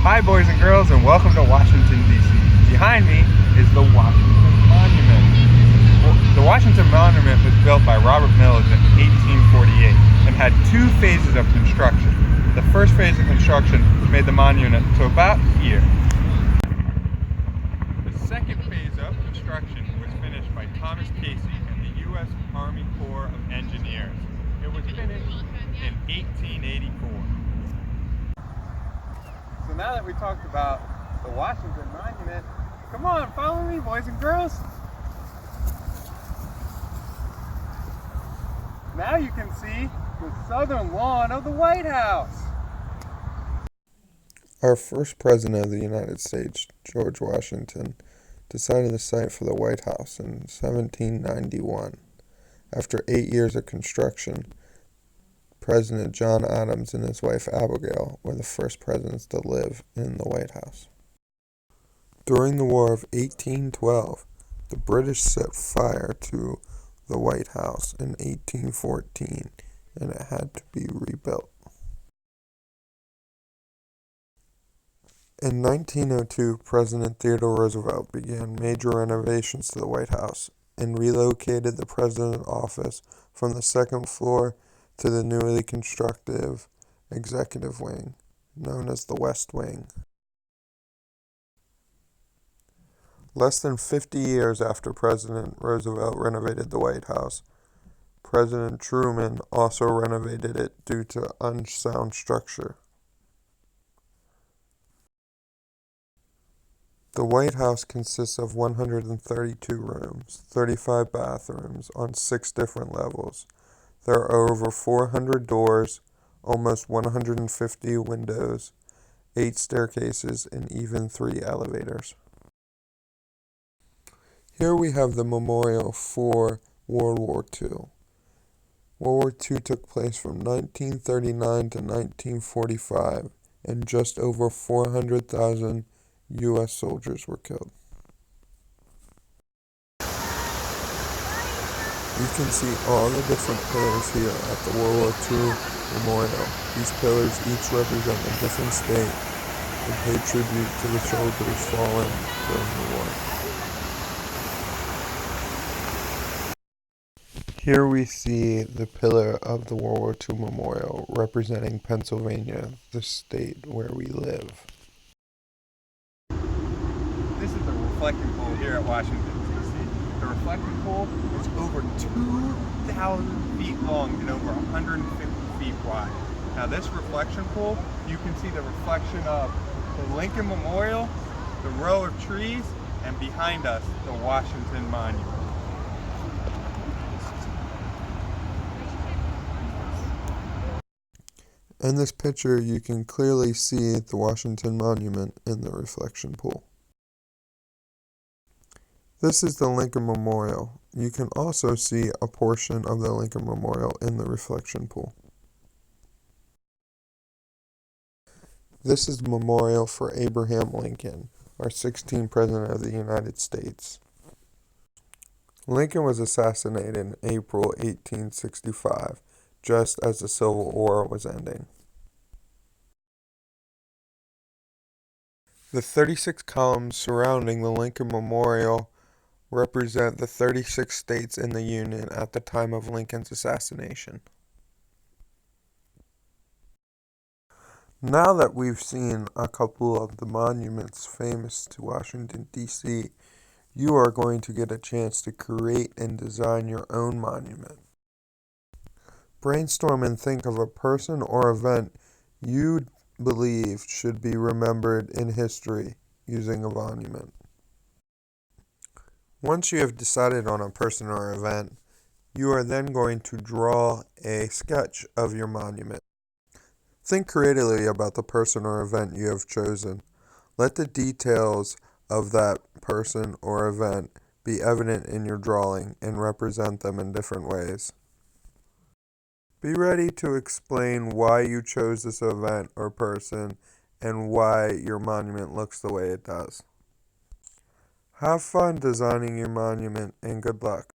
Hi boys and girls, and welcome to Washington, D.C. Behind me is the Washington Monument. The Washington Monument was built by Robert Mills in 1848 and had two phases of construction. The first phase of construction made the monument to about here. The second phase of construction was finished by Thomas Casey and the U.S. Army Corps of Engineers. It was finished in 1884. So now that we talked about the Washington Monument, come on, follow me, boys and girls. Now you can see the southern lawn of the White House. Our first president of the United States, George Washington, decided the site for the White House in 1791. After 8 years of construction, President John Adams and his wife Abigail were the first presidents to live in the White House. During the War of 1812, the British set fire to the White House in 1814, and it had to be rebuilt. In 1902, President Theodore Roosevelt began major renovations to the White House and relocated the president's office from the second floor to the newly constructed executive wing, known as the West Wing. Less than 50 years after President Roosevelt renovated the White House, President Truman also renovated it due to unsound structure. The White House consists of 132 rooms, 35 bathrooms on 6 different levels. There are over 400 doors, almost 150 windows, 8 staircases, and even 3 elevators. Here we have the memorial for World War II. World War II took place from 1939 to 1945, and just over 400,000 U.S. soldiers were killed. You can see all the different pillars here at the World War II Memorial. These pillars each represent a different state and pay tribute to the soldiers fallen during the war. Here we see the pillar of the World War II Memorial representing Pennsylvania, the state where we live. This is the reflecting pool here at Washington, D.C. The reflecting pool is over 2,000 feet long and over 150 feet wide. Now this reflection pool, you can see the reflection of the Lincoln Memorial, the row of trees, and behind us, the Washington Monument. In this picture, you can clearly see the Washington Monument in the reflection pool. This is the Lincoln Memorial. You can also see a portion of the Lincoln Memorial in the reflection pool. This is the memorial for Abraham Lincoln, our 16th President of the United States. Lincoln was assassinated in April 1865, just as the Civil War was ending. The 36 columns surrounding the Lincoln Memorial represent the 36 states in the Union at the time of Lincoln's assassination. Now that we've seen a couple of the monuments famous to Washington, D.C., you are going to get a chance to create and design your own monument. Brainstorm and think of a person or event you believe should be remembered in history using a monument. Once you have decided on a person or event, you are then going to draw a sketch of your monument. Think creatively about the person or event you have chosen. Let the details of that person or event be evident in your drawing and represent them in different ways. Be ready to explain why you chose this event or person and why your monument looks the way it does. Have fun designing your monument, and good luck.